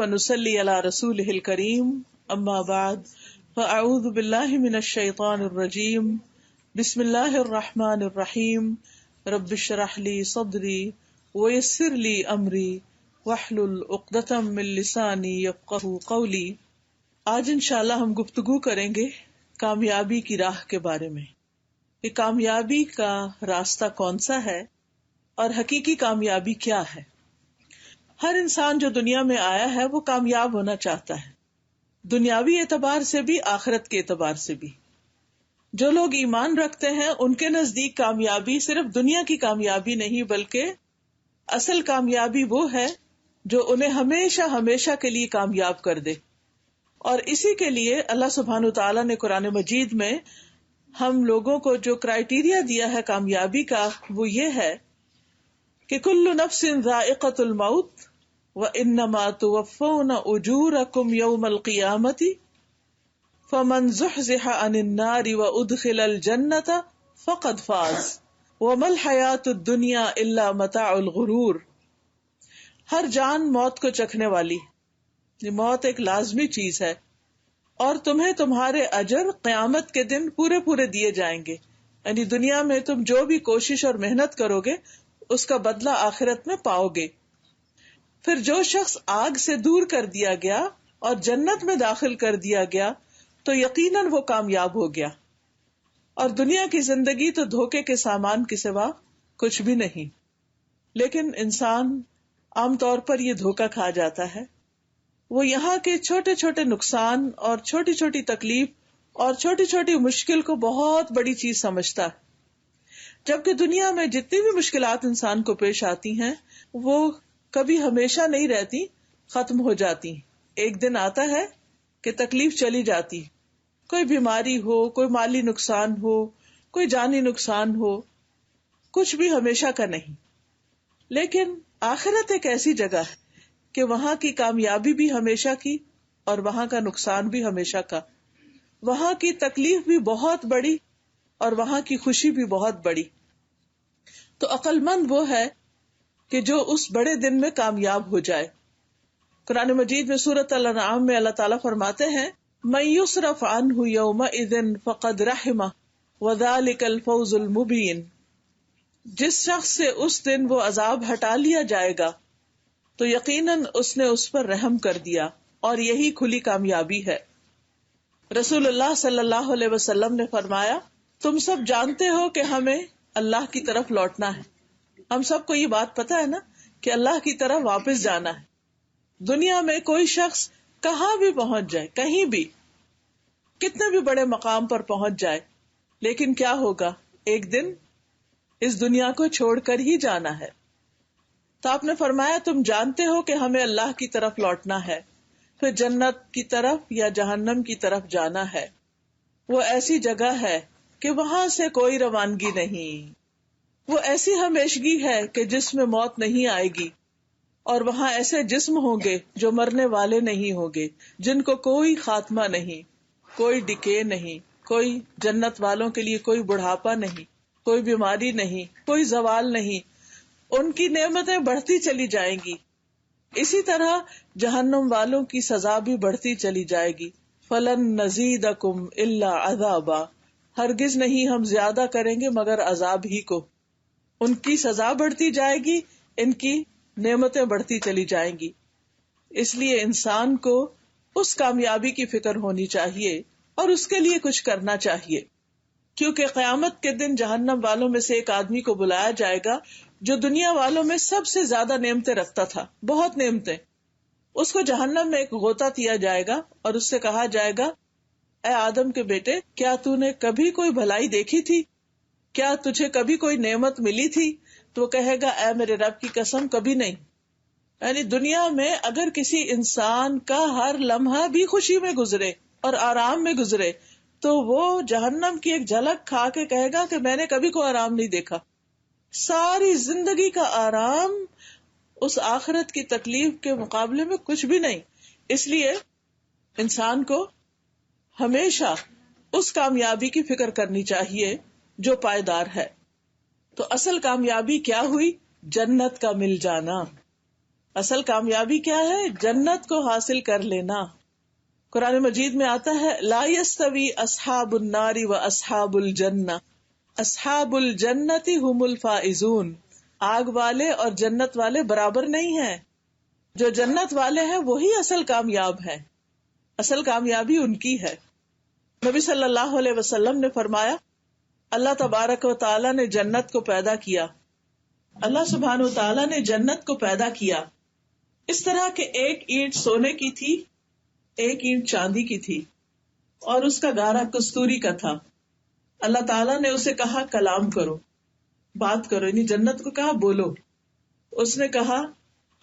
ونصلی علی رسولہ الکریم اما بعد فاعوذ باللہ من الشیطان الرجیم بسم اللہ الرحمن الرحیم رب اشرح لی صدری ویسر لی امری واحلل عقدۃ من لسانی یفقہوا قولی۔ آج انشاءاللہ ہم گفتگو کریں گے کامیابی کی راہ کے بارے میں کہ کامیابی کا راستہ کون سا ہے اور حقیقی کامیابی کیا ہے۔ ہر انسان جو دنیا میں آیا ہے وہ کامیاب ہونا چاہتا ہے، دنیاوی اعتبار سے بھی آخرت کے اعتبار سے بھی۔ جو لوگ ایمان رکھتے ہیں ان کے نزدیک کامیابی صرف دنیا کی کامیابی نہیں بلکہ اصل کامیابی وہ ہے جو انہیں ہمیشہ ہمیشہ کے لیے کامیاب کر دے۔ اور اسی کے لیے اللہ سبحانہ وتعالیٰ نے قرآن مجید میں ہم لوگوں کو جو کرائیٹیریا دیا ہے کامیابی کا وہ یہ ہے کہ کل نفس ذائقۃ الموت وانما توفون اجورکم یوم القیامۃ فمن زحزح عن النار وادخل الجنۃ فقد فاز وما الحیاۃ الدنیا الا متاع الغرور۔ ہر جان موت کو چکھنے والی، یہ موت ایک لازمی چیز ہے، اور تمہیں تمہارے اجر قیامت کے دن پورے پورے دیے جائیں گے، یعنی دنیا میں تم جو بھی کوشش اور محنت کرو گے اس کا بدلہ آخرت میں پاؤ گے۔ پھر جو شخص آگ سے دور کر دیا گیا اور جنت میں داخل کر دیا گیا تو یقیناً وہ کامیاب ہو گیا، اور دنیا کی زندگی تو دھوکے کے سامان کے سوا کچھ بھی نہیں۔ لیکن انسان عام طور پر یہ دھوکا کھا جاتا ہے، وہ یہاں کے چھوٹے چھوٹے نقصان اور چھوٹی چھوٹی تکلیف اور چھوٹی چھوٹی مشکل کو بہت بڑی چیز سمجھتا ہے، جبکہ دنیا میں جتنی بھی مشکلات انسان کو پیش آتی ہیں وہ کبھی ہمیشہ نہیں رہتی، ختم ہو جاتی۔ ایک دن آتا ہے کہ تکلیف چلی جاتی، کوئی بیماری ہو، کوئی مالی نقصان ہو، کوئی جانی نقصان ہو، کچھ بھی ہمیشہ کا نہیں۔ لیکن آخرت ایک ایسی جگہ ہے کہ وہاں کی کامیابی بھی ہمیشہ کی اور وہاں کا نقصان بھی ہمیشہ کا، وہاں کی تکلیف بھی بہت بڑی اور وہاں کی خوشی بھی بہت بڑی۔ تو عقل مند وہ ہے کہ جو اس بڑے دن میں کامیاب ہو جائے۔ قرآن مجید میں سورۃ الانعام میں اللہ تعالیٰ فرماتے ہیں مَن یُصْرَفْ عَنْهُ یَوْمَئِذٍ فَقَدْ رَحِمَهُ وَذَلِكَ الْفَوْزُ الْمُبِینُ۔ جس شخص سے اس دن وہ عذاب ہٹا لیا جائے گا تو یقیناً اس نے اس پر رحم کر دیا، اور یہی کھلی کامیابی ہے۔ رسول اللہ صلی اللہ علیہ وسلم نے فرمایا تم سب جانتے ہو کہ ہمیں اللہ کی طرف لوٹنا ہے۔ ہم سب کو یہ بات پتا ہے نا کہ اللہ کی طرف واپس جانا ہے۔ دنیا میں کوئی شخص کہاں بھی پہنچ جائے، کہیں بھی، کتنے بھی بڑے مقام پر پہنچ جائے، لیکن کیا ہوگا؟ ایک دن اس دنیا کو چھوڑ کر ہی جانا ہے۔ تو آپ نے فرمایا تم جانتے ہو کہ ہمیں اللہ کی طرف لوٹنا ہے، پھر جنت کی طرف یا جہنم کی طرف جانا ہے۔ وہ ایسی جگہ ہے کہ وہاں سے کوئی روانگی نہیں، وہ ایسی ہمیشگی ہے کہ جس میں موت نہیں آئے گی، اور وہاں ایسے جسم ہوں گے جو مرنے والے نہیں ہوں گے، جن کو کوئی خاتمہ نہیں، کوئی ڈکے نہیں، کوئی جنت والوں کے لیے کوئی بڑھاپا نہیں، کوئی بیماری نہیں، کوئی زوال نہیں، ان کی نعمتیں بڑھتی چلی جائیں گی۔ اسی طرح جہنم والوں کی سزا بھی بڑھتی چلی جائے گی۔ فَلَن نَّزِيدَكُمْ إِلَّا عَذَابًا، ہرگز نہیں ہم زیادہ کریں گے مگر عذاب ہی کو۔ ان کی سزا بڑھتی جائے گی، ان کی نعمتیں بڑھتی چلی جائیں گی۔ اس لیے انسان کو اس کامیابی کی فکر ہونی چاہیے اور اس کے لیے کچھ کرنا چاہیے، کیونکہ قیامت کے دن جہنم والوں میں سے ایک آدمی کو بلایا جائے گا جو دنیا والوں میں سب سے زیادہ نعمتیں رکھتا تھا، بہت نعمتیں۔ اس کو جہنم میں ایک غوطہ دیا جائے گا اور اس سے کہا جائے گا اے آدم کے بیٹے، کیا تو نے کبھی کوئی بھلائی دیکھی تھی؟ کیا تجھے کبھی کوئی نعمت ملی تھی؟ تو وہ کہے گا اے میرے رب کی قسم کبھی نہیں۔ یعنی دنیا میں اگر کسی انسان کا ہر لمحہ بھی خوشی میں گزرے اور آرام میں گزرے تو وہ جہنم کی ایک جھلک کھا کے کہے گا کہ میں نے کبھی کوئی آرام نہیں دیکھا۔ ساری زندگی کا آرام اس آخرت کی تکلیف کے مقابلے میں کچھ بھی نہیں۔ اس لیے انسان کو ہمیشہ اس کامیابی کی فکر کرنی چاہیے جو پائیدار ہے۔ تو اصل کامیابی کیا ہوئی؟ جنت کا مل جانا۔ اصل کامیابی کیا ہے؟ جنت کو حاصل کر لینا. قرآن مجید میں آتا ہے لا یستوی اصحاب النار و اصحاب الجنہ اصحاب الجنت هم الفائزون. آگ والے اور جنت والے برابر نہیں ہیں. جو جنت والے ہیں وہی اصل کامیاب ہے. اصل کامیابی ان کی ہے. نبی صلی اللہ علیہ وسلم نے فرمایا اللہ تبارک و تعالی نے جنت کو پیدا کیا. اللہ سبحانہ و تعالی نے جنت کو پیدا کیا اس طرح کہ ایک اینٹ سونے کی تھی، ایک اینٹ چاندی کی تھی، اور اس کا گارا کستوری کا تھا. اللہ تعالیٰ نے اسے کہا کلام کرو، بات کرو، یعنی جنت کو کہا بولو. اس نے کہا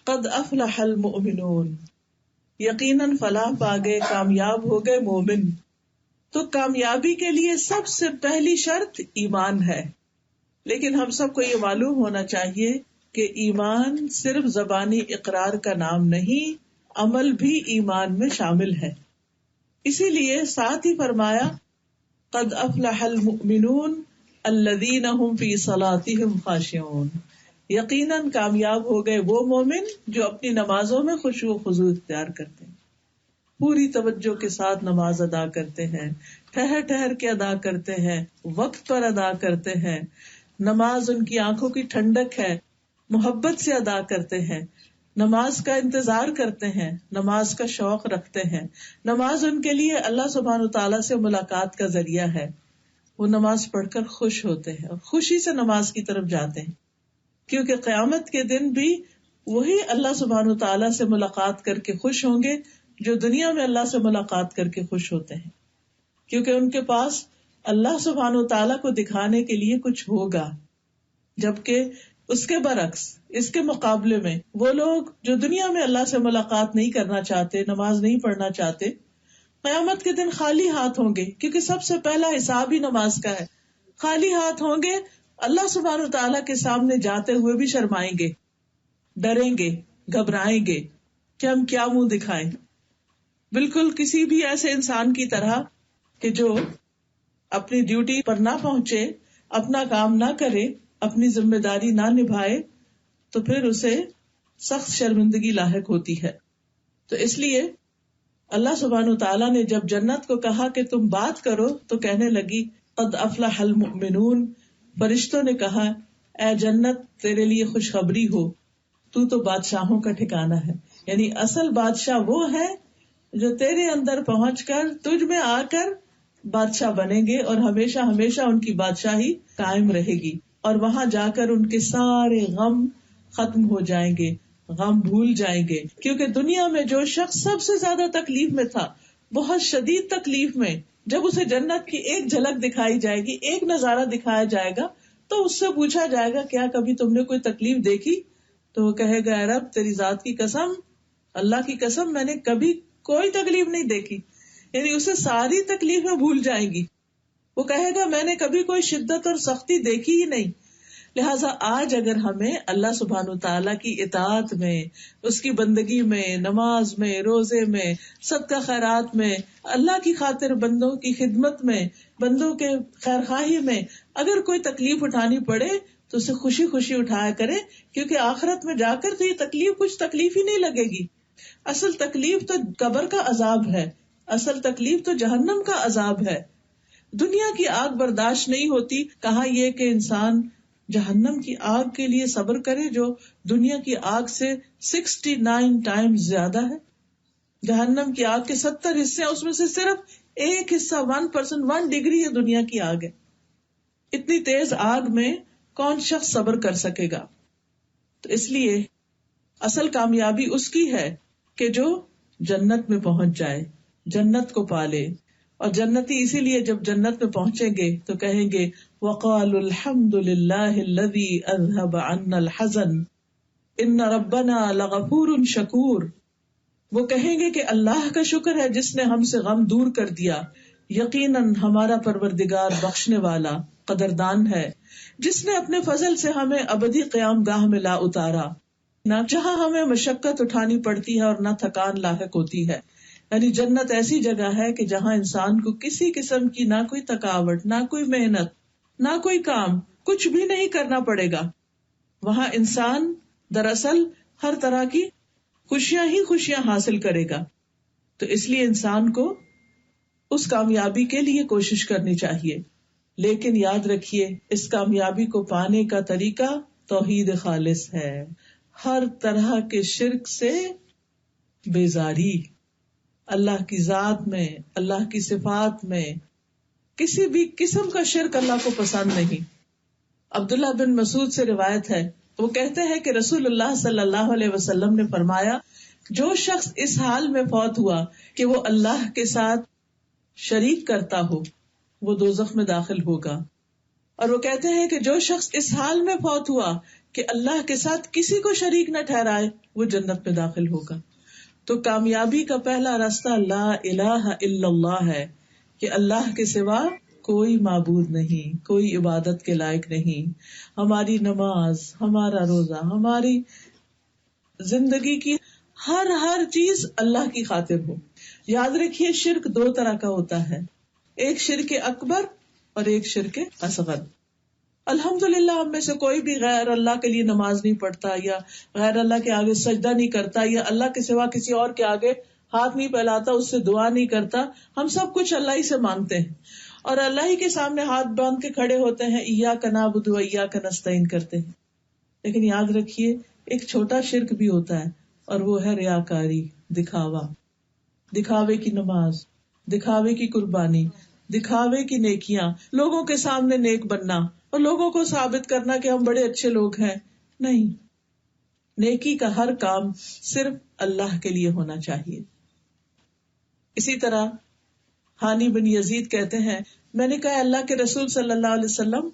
قد افلح المؤمنون، یقیناً فلاح پا گئے، کامیاب ہو گئے مومن. تو کامیابی کے لیے سب سے پہلی شرط ایمان ہے. لیکن ہم سب کو یہ معلوم ہونا چاہیے کہ ایمان صرف زبانی اقرار کا نام نہیں، عمل بھی ایمان میں شامل ہے. اسی لیے ساتھ ہی فرمایا قد افلح المؤمنون الذین هم فی صلاتهم خاشعون، یقیناً کامیاب ہو گئے وہ مومن جو اپنی نمازوں میں خشوع و خضوع اختیار کرتے ہیں، پوری توجہ کے ساتھ نماز ادا کرتے ہیں، ٹھہر ٹھہر کے ادا کرتے ہیں، وقت پر ادا کرتے ہیں. نماز ان کی آنکھوں کی ٹھنڈک ہے، محبت سے ادا کرتے ہیں، نماز کا انتظار کرتے ہیں، نماز کا شوق رکھتے ہیں. نماز ان کے لیے اللہ سبحانہ وتعالیٰ سے ملاقات کا ذریعہ ہے. وہ نماز پڑھ کر خوش ہوتے ہیں اور خوشی سے نماز کی طرف جاتے ہیں، کیونکہ قیامت کے دن بھی وہی اللہ سبحانہ وتعالیٰ سے ملاقات کر کے خوش ہوں گے جو دنیا میں اللہ سے ملاقات کر کے خوش ہوتے ہیں، کیونکہ ان کے پاس اللہ سبحانہ وتعالیٰ کو دکھانے کے لیے کچھ ہوگا. جبکہ اس کے برعکس، اس کے مقابلے میں وہ لوگ جو دنیا میں اللہ سے ملاقات نہیں کرنا چاہتے، نماز نہیں پڑھنا چاہتے، قیامت کے دن خالی ہاتھ ہوں گے، کیونکہ سب سے پہلا حساب ہی نماز کا ہے. خالی ہاتھ ہوں گے، اللہ سبحانہ وتعالیٰ کے سامنے جاتے ہوئے بھی شرمائیں گے، ڈریں گے، گھبرائیں گے کہ ہم کیا منہ دکھائیں. بالکل کسی بھی ایسے انسان کی طرح کہ جو اپنی ڈیوٹی پر نہ پہنچے، اپنا کام نہ کرے، اپنی ذمہ داری نہ نبھائے، تو پھر اسے سخت شرمندگی لاحق ہوتی ہے. تو اس لیے اللہ سبحانہ وتعالیٰ نے جب جنت کو کہا کہ تم بات کرو تو کہنے لگی قد افلح المؤمنون. فرشتوں نے کہا اے جنت تیرے لیے خوشخبری ہو، تو بادشاہوں کا ٹھکانہ ہے. یعنی اصل بادشاہ وہ ہے جو تیرے اندر پہنچ کر تجھ میں آ کر بادشاہ بنیں گے، اور ہمیشہ ہمیشہ ان کی بادشاہی قائم رہے گی، اور وہاں جا کر ان کے سارے غم ختم ہو جائیں گے، غم بھول جائیں گے. کیونکہ دنیا میں جو شخص سب سے زیادہ تکلیف میں تھا، بہت شدید تکلیف میں، جب اسے جنت کی ایک جھلک دکھائی جائے گی، ایک نظارہ دکھایا جائے گا، تو اس سے پوچھا جائے گا کیا کبھی تم نے کوئی تکلیف دیکھی؟ تو وہ کہے گا اے رب تیری ذات کی قسم، اللہ کی قسم، میں نے کبھی کوئی تکلیف نہیں دیکھی. یعنی اسے ساری تکلیفیں بھول جائیں گی. وہ کہے گا میں نے کبھی کوئی شدت اور سختی دیکھی ہی نہیں. لہٰذا آج اگر ہمیں اللہ سبحانہ وتعالیٰ کی اطاعت میں، اس کی بندگی میں، نماز میں، روزے میں، صدقہ خیرات میں، اللہ کی خاطر بندوں کی خدمت میں، بندوں کے خیر خواہی میں اگر کوئی تکلیف اٹھانی پڑے تو اسے خوشی خوشی اٹھایا کرے، کیونکہ آخرت میں جا کر تو یہ تکلیف کچھ تکلیف ہی نہیں لگے گی. اصل تکلیف تو قبر کا عذاب ہے، اصل تکلیف تو جہنم کا عذاب ہے. دنیا کی آگ برداشت نہیں ہوتی، کہا یہ کہ انسان جہنم کی آگ کے لیے صبر کرے جو دنیا کی آگ سے 69 ٹائمز زیادہ ہے. جہنم کی آگ کے 70 حصے ہیں، اس میں سے صرف ایک حصہ 1%، 1 ڈگری ہے دنیا کی آگ ہے. اتنی تیز آگ میں کون شخص صبر کر سکے گا؟ تو اس لیے اصل کامیابی اس کی ہے کہ جو جنت میں پہنچ جائے، جنت کو پالے. اور جنتی اسی لیے جب جنت میں پہنچیں گے تو کہیں گے وَقَالُوا الْحَمْدُ لِلَّهِ الَّذِي أَذْهَبَ عَنَّا الْحَزَنَ إِنَّ رَبَّنَا لَغَفُورٌ شَكُورٌ. وہ کہیں گے کہ اللہ کا شکر ہے جس نے ہم سے غم دور کر دیا، یقیناً ہمارا پروردگار بخشنے والا قدردان ہے، جس نے اپنے فضل سے ہمیں ابدی قیام گاہ میں لا اتارا، نہ جہاں ہمیں مشقت اٹھانی پڑتی ہے اور نہ تھکان لاحق ہوتی ہے. یعنی جنت ایسی جگہ ہے کہ جہاں انسان کو کسی قسم کی نہ کوئی تھکاوٹ، نہ کوئی محنت، نہ کوئی کام، کچھ بھی نہیں کرنا پڑے گا. وہاں انسان دراصل ہر طرح کی خوشیاں ہی خوشیاں حاصل کرے گا. تو اس لیے انسان کو اس کامیابی کے لیے کوشش کرنی چاہیے. لیکن یاد رکھیے اس کامیابی کو پانے کا طریقہ توحید خالص ہے. ہر طرح کے شرک سے بیزاری. اللہ کی ذات میں، اللہ کی صفات میں کسی بھی قسم کا شرک اللہ کو پسند نہیں. عبداللہ بن مسعود سے روایت ہے، وہ کہتے ہیں کہ رسول اللہ صلی اللہ علیہ وسلم نے فرمایا، جو شخص اس حال میں فوت ہوا کہ وہ اللہ کے ساتھ شریک کرتا ہو وہ دوزخ میں داخل ہوگا. اور وہ کہتے ہیں کہ جو شخص اس حال میں فوت ہوا کہ اللہ کے ساتھ کسی کو شریک نہ ٹھہرائے وہ جنت میں داخل ہوگا. تو کامیابی کا پہلا راستہ لا الہ الا اللہ ہے کہ اللہ کے سوا کوئی معبود نہیں، کوئی عبادت کے لائق نہیں. ہماری نماز، ہمارا روزہ، ہماری زندگی کی ہر چیز اللہ کی خاطر ہو. یاد رکھیے شرک دو طرح کا ہوتا ہے، ایک شرک اکبر اور ایک شرک اصغر. الحمدللہ ہم میں سے کوئی بھی غیر اللہ کے لیے نماز نہیں پڑھتا، یا غیر اللہ کے آگے سجدہ نہیں کرتا، یا اللہ کے سوا کسی اور کے آگے ہاتھ نہیں پھیلاتا، اس سے دعا نہیں کرتا. ہم سب کچھ اللہ ہی سے مانگتے ہیں اور اللہ ہی کے سامنے ہاتھ باندھ کے کھڑے ہوتے ہیں، ایاک نعبد و ایاک نستعین کرتے ہیں. لیکن یاد رکھیے ایک چھوٹا شرک بھی ہوتا ہے اور وہ ہے ریاکاری، دکھاوا. دکھاوے کی نماز، دکھاوے کی قربانی، دکھاوے کی نیکیاں، لوگوں کے سامنے نیک بننا اور لوگوں کو ثابت کرنا کہ ہم بڑے اچھے لوگ ہیں. نہیں، نیکی کا ہر کام صرف اللہ کے لیے ہونا چاہیے. اسی طرح ہانی بن یزید کہتے ہیں، میں نے کہا اللہ کے رسول صلی اللہ علیہ وسلم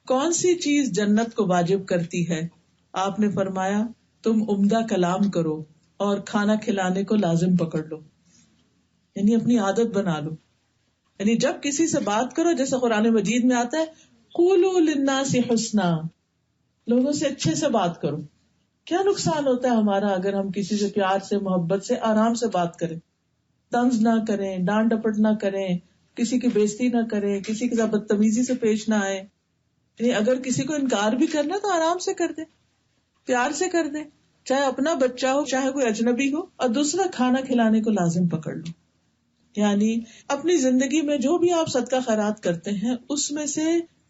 کون سی چیز جنت کو واجب کرتی ہے؟ آپ نے فرمایا تم عمدہ کلام کرو اور کھانا کھلانے کو لازم پکڑ لو، یعنی اپنی عادت بنا لو. یعنی جب کسی سے بات کرو، جیسے قرآن مجید میں آتا ہے قولوا للناس حسنا، لوگوں سے اچھے سے بات کرو. کیا نقصان ہوتا ہے ہمارا اگر ہم کسی سے پیار سے، محبت سے، آرام سے بات کریں، طنز نہ کریں، ڈانٹ ڈپٹ نہ کریں، کسی کی بےزتی نہ کریں، کسی کے ساتھ بدتمیزی سے پیش نہ آئے. یعنی اگر کسی کو انکار بھی کرنا تو آرام سے کر دیں، پیار سے کر دیں، چاہے اپنا بچہ ہو چاہے کوئی اجنبی ہو. اور دوسرا کھانا کھلانے کو لازم پکڑ لو. یعنی اپنی زندگی میں جو بھی آپ صدقہ خیرات کرتے ہیں اس میں سے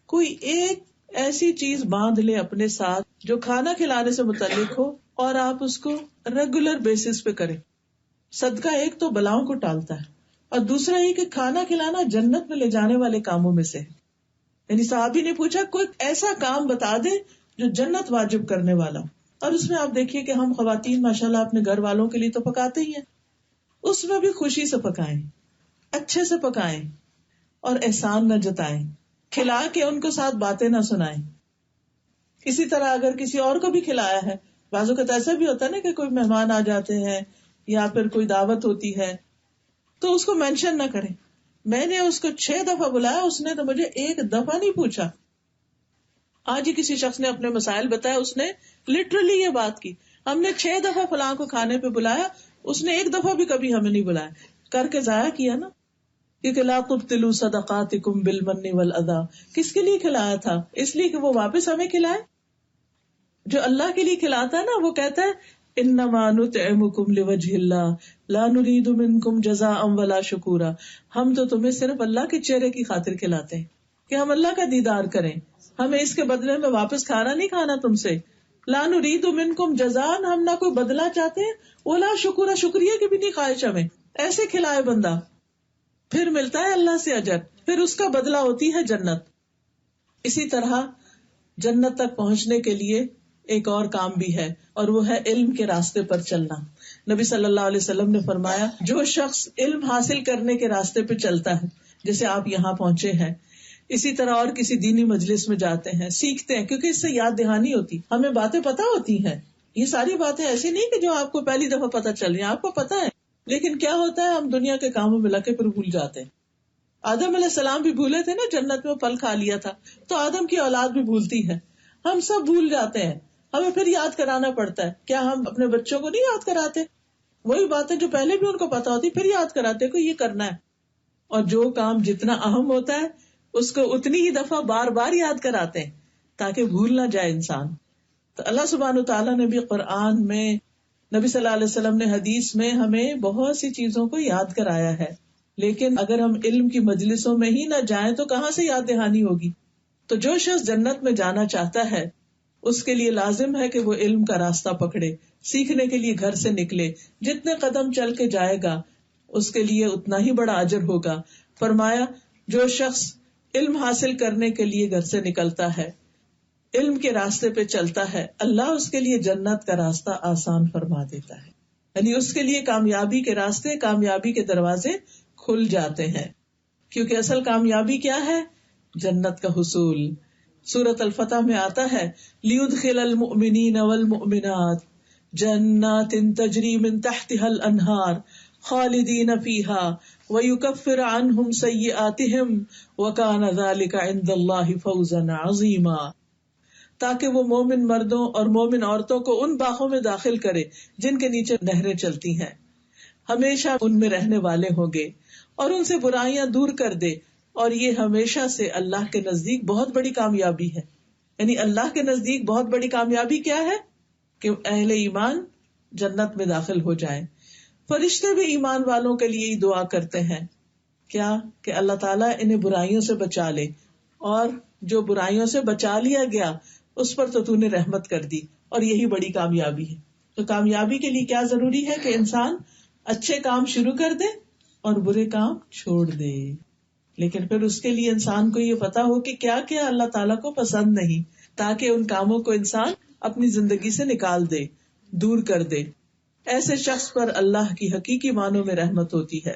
کوئی ایک ایسی چیز باندھ لے اپنے ساتھ جو کھانا کھلانے سے متعلق ہو اور آپ اس کو ریگولر بیسس پہ کریں. صدقہ ایک تو بلاؤں کو ٹالتا ہے اور دوسرا یہ کہ کھانا کھلانا جنت میں لے جانے والے کاموں میں سے ہے. یعنی صحابی نے پوچھا کوئی ایسا کام بتا دے جو جنت واجب کرنے والا. اور اس میں آپ دیکھیے کہ ہم خواتین ماشاءاللہ اپنے گھر والوں کے لیے تو پکاتے ہی ہیں، اس میں بھی خوشی سے پکائیں، اچھے سے پکائیں اور احسان نہ جتائیں، کھلا کے ان کو ساتھ باتیں نہ سنائیں. اسی طرح اگر کسی اور کو بھی کھلایا ہے، بعض اوقات ایسا بھی ہوتا ہے نا کہ کوئی مہمان آ جاتے ہیں یا پھر کوئی دعوت ہوتی ہے تو اس کو مینشن نہ کریں. میں نے اس کو 6 دفعہ بلایا، اس نے تو مجھے 1 دفعہ نہیں پوچھا. آج ہی کسی شخص نے اپنے مسائل بتایا، اس نے لٹرلی یہ بات کی، ہم نے 6 دفعہ فلاں کو کھانے پہ بلایا، اس نے 1 دفعہ بھی کبھی ہمیں نہیں بلایا. کر کے ضائع کیا نا. کیونکہ لا تبطلوا صدقاتکم بالمن والاذی، کس کے لیے کھلایا تھا؟ اس لیے کہ وہ واپس ہمیں کھلائے. جو اللہ کے لیے کھلاتا ہے نا وہ کہتا ہے انما نطعمکم لوجہ اللہ لا نرید منکم جزاء ولا شکورا. ہم تو تمہیں صرف اللہ کے چہرے کی خاطر کھلاتے ہیں کہ ہم اللہ کا دیدار کریں، ہمیں اس کے بدلے میں واپس کھانا نہیں کھانا تم سے. لا نرید منکم جزاء، ہم نہ کوئی بدلہ چاہتے ہیں، ولا شکورا، شکریہ کی بھی نہیں خواہش ہمیں. ایسے کھلائے بندہ، پھر ملتا ہے اللہ سے اجر، پھر اس کا بدلہ ہوتی ہے جنت. اسی طرح جنت تک پہنچنے کے لیے ایک اور کام بھی ہے اور وہ ہے علم کے راستے پر چلنا. نبی صلی اللہ علیہ وسلم نے فرمایا جو شخص علم حاصل کرنے کے راستے پہ چلتا ہے، جیسے آپ یہاں پہنچے ہیں، اسی طرح اور کسی دینی مجلس میں جاتے ہیں، سیکھتے ہیں، کیونکہ اس سے یاد دہانی ہوتی، ہمیں باتیں پتہ ہوتی ہیں. یہ ساری باتیں ایسی نہیں کہ جو آپ کو پہلی دفعہ پتہ چل رہی ہیں، آپ کو پتہ ہے، لیکن کیا ہوتا ہے ہم دنیا کے کاموں میں لگے پھر بھول جاتے ہیں. آدم علیہ السلام بھی بھولے تھے نا، جنت میں پھل کھا لیا تھا، تو آدم کی اولاد بھی بھولتی ہے. ہم سب بھول جاتے ہیں، ہمیں پھر یاد کرانا پڑتا ہے. کیا ہم اپنے بچوں کو نہیں یاد کراتے؟ وہی باتیں جو پہلے بھی ان کو پتا ہوتی پھر یاد کراتے کہ یہ کرنا ہے. اور جو کام جتنا اہم ہوتا ہے اس کو اتنی ہی دفعہ بار بار یاد کراتے ہیں تاکہ بھول نہ جائے انسان. تو اللہ سبحانہ تعالیٰ نے بھی قرآن میں نبی صلی اللہ علیہ وسلم نے حدیث میں ہمیں بہت سی چیزوں کو یاد کرایا ہے، لیکن اگر ہم علم کی مجلسوں میں ہی نہ جائیں تو کہاں سے یاد دہانی ہوگی؟ تو جو شخص جنت میں جانا چاہتا ہے اس کے لیے لازم ہے کہ وہ علم کا راستہ پکڑے، سیکھنے کے لیے گھر سے نکلے، جتنے قدم چل کے جائے گا اس کے لیے اتنا ہی بڑا اجر ہوگا. فرمایا جو شخص علم حاصل کرنے کے لیے گھر سے نکلتا ہے، علم کے راستے پہ چلتا ہے، اللہ اس کے لیے جنت کا راستہ آسان فرما دیتا ہے. یعنی اس کے لیے کامیابی کے راستے، کامیابی کے دروازے کھل جاتے ہیں، کیونکہ اصل کامیابی کیا ہے؟ جنت کا حصول. سورۃ الفتح میں آتا ہے لیدخل المؤمنین والمؤمنات جنات تجری من تحتها الانہار خالدین فیہا ویکفر عنہم سیئاتہم وکان ذلک عند اللہ فوزا عظیما، تاکہ وہ مومن مردوں اور مومن عورتوں کو ان باغوں میں داخل کرے جن کے نیچے نہریں چلتی ہیں، ہمیشہ ان میں رہنے والے ہوں گے، اور ان سے برائیاں دور کر دے، اور یہ ہمیشہ سے اللہ کے نزدیک بہت بڑی کامیابی ہے. یعنی اللہ کے نزدیک بہت بڑی کامیابی کیا ہے؟ کہ اہل ایمان جنت میں داخل ہو جائیں. فرشتے بھی ایمان والوں کے لیے دعا کرتے ہیں، کیا کہ اللہ تعالیٰ انہیں برائیوں سے بچا لے، اور جو برائیوں سے بچا لیا گیا اس پر تو نے رحمت کر دی، اور یہی بڑی کامیابی ہے. تو کامیابی کے لیے کیا ضروری ہے کہ انسان اچھے کام شروع کر دے اور برے کام چھوڑ دے. لیکن پھر اس کے لیے انسان کو یہ پتا ہو کہ کیا کیا اللہ تعالیٰ کو پسند نہیں، تاکہ ان کاموں کو انسان اپنی زندگی سے نکال دے، دور کر دے. ایسے شخص پر اللہ کی حقیقی معنوں میں رحمت ہوتی ہے.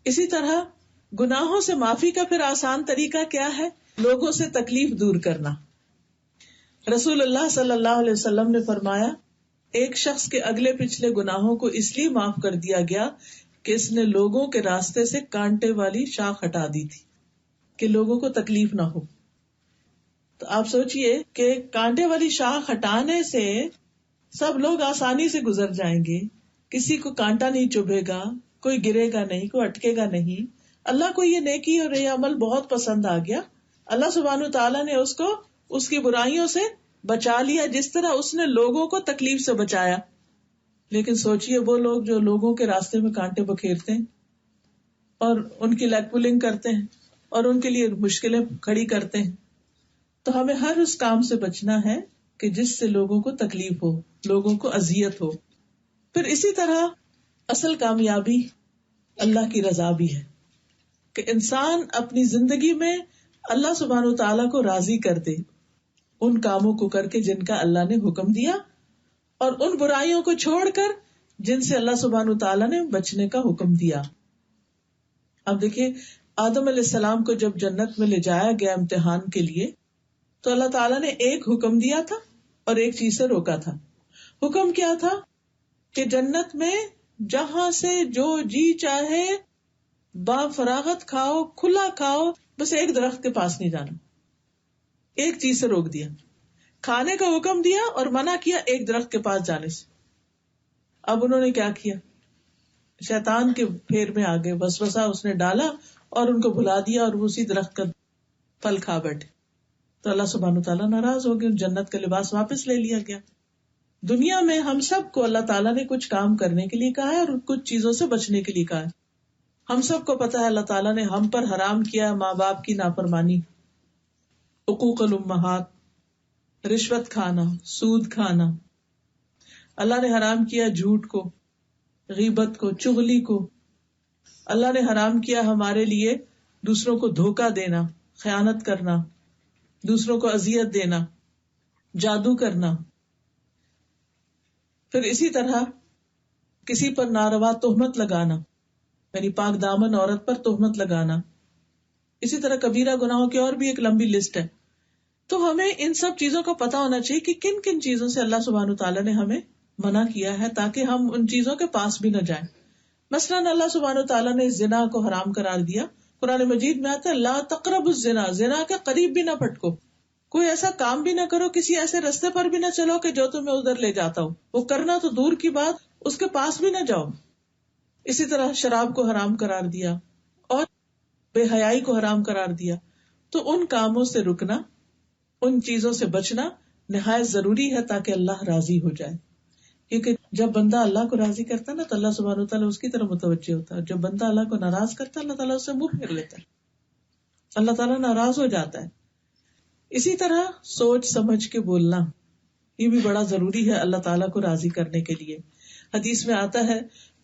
اسی طرح گناہوں سے معافی کا پھر آسان طریقہ کیا ہے؟ لوگوں سے تکلیف دور کرنا. رسول اللہ صلی اللہ علیہ وسلم نے فرمایا ایک شخص کے اگلے پچھلے گناہوں کو اس لیے معاف کر دیا گیا کہ اس نے لوگوں کے راستے سے کانٹے والی شاخ ہٹا دی تھی کہ لوگوں کو تکلیف نہ ہو. تو آپ سوچئے کہ کانٹے والی شاخ ہٹانے سے سب لوگ آسانی سے گزر جائیں گے، کسی کو کانٹا نہیں چبھے گا، کوئی گرے گا نہیں، کوئی اٹکے گا نہیں. اللہ کو یہ نیکی اور یہ عمل بہت پسند آ گیا. اللہ سبحانہ تعالیٰ نے اس کو اس کی برائیوں سے بچا لیا جس طرح اس نے لوگوں کو تکلیف سے بچایا. لیکن سوچئے وہ لوگ جو لوگوں کے راستے میں کانٹے بکھیرتے ہیں اور ان کی لیگ پولنگ کرتے ہیں اور ان کے لیے مشکلیں کھڑی کرتے ہیں. تو ہمیں ہر اس کام سے بچنا ہے کہ جس سے لوگوں کو تکلیف ہو، لوگوں کو اذیت ہو. پھر اسی طرح اصل کامیابی اللہ کی رضا بھی ہے کہ انسان اپنی زندگی میں اللہ سبحانہ و تعالیٰ کو راضی کر دے ان کاموں کو کر کے جن کا اللہ نے حکم دیا، اور ان برائیوں کو چھوڑ کر جن سے اللہ سبحانہ و تعالیٰ نے بچنے کا حکم دیا. اب دیکھیے آدم علیہ السلام کو جب جنت میں لے جایا گیا امتحان کے لیے تو اللہ تعالیٰ نے ایک حکم دیا تھا اور ایک چیز سے روکا تھا. حکم کیا تھا کہ جنت میں جہاں سے جو جی چاہے با فراغت کھاؤ، کھلا کھاؤ، بس ایک درخت کے پاس نہیں جانا. ایک چیز سے روک دیا، کھانے کا حکم دیا اور منع کیا ایک درخت کے پاس جانے سے. اب انہوں نے کیا کیا؟ شیطان کے پھیر میں آگے وسوسہ اس نے ڈالا اور ان کو بھلا دیا اور وہ اسی درخت کا پھل کھا بیٹھے. تو اللہ سبحانہ تعالیٰ ناراض ہو گئے، جنت کا لباس واپس لے لیا گیا. دنیا میں ہم سب کو اللہ تعالیٰ نے کچھ کام کرنے کے لیے کہا ہے اور کچھ چیزوں سے بچنے کے لیے کہا ہے. ہم سب کو پتا ہے اللہ تعالیٰ نے ہم پر حرام کیا ماں باپ کی نافرمانی، حقوق الامہات، رشوت کھانا، سود کھانا. اللہ نے حرام کیا جھوٹ کو، غیبت کو، چغلی کو. اللہ نے حرام کیا ہمارے لیے دوسروں کو دھوکہ دینا، خیانت کرنا، دوسروں کو اذیت دینا، جادو کرنا. پھر اسی طرح کسی پر ناروا تہمت لگانا، یعنی پاک دامن عورت پر تہمت لگانا. اسی طرح کبیرہ گناہوں کی اور بھی ایک لمبی لسٹ ہے. تو ہمیں ان سب چیزوں کا پتہ ہونا چاہیے کہ کن کن چیزوں سے اللہ سبحانہ تعالیٰ نے ہمیں منع کیا ہے تاکہ ہم ان چیزوں کے پاس بھی نہ جائیں. مثلاً اللہ سبحانہ تعالیٰ نے زنا کو حرام قرار دیا. قرآن مجید میں آتا ہے لا تقربوا الزنا، زنا کے قریب بھی نہ پھٹکو، کوئی ایسا کام بھی نہ کرو، کسی ایسے رستے پر بھی نہ چلو کہ جو تمہیں ادھر لے جاتا ہو. وہ کرنا تو دور کی بات، اس کے پاس بھی نہ جاؤ. اسی طرح شراب کو حرام قرار دیا اور بے حیائی کو حرام قرار دیا. تو ان کاموں سے رکنا، ان چیزوں سے بچنا نہایت ضروری ہے تاکہ اللہ راضی ہو جائے. کیونکہ جب بندہ اللہ کو راضی کرتا ہے نا تو اللہ سبحانہ و تعالیٰ اس کی طرف متوجہ ہوتا ہے. جب بندہ اللہ کو ناراض کرتا ہے اللہ تعالیٰ اس سے منہ پھیر لیتا ہے, اللہ تعالیٰ ناراض ہو جاتا ہے. اسی طرح سوچ سمجھ کے بولنا یہ بھی بڑا ضروری ہے اللہ تعالیٰ کو راضی کرنے کے لیے. حدیث میں آتا ہے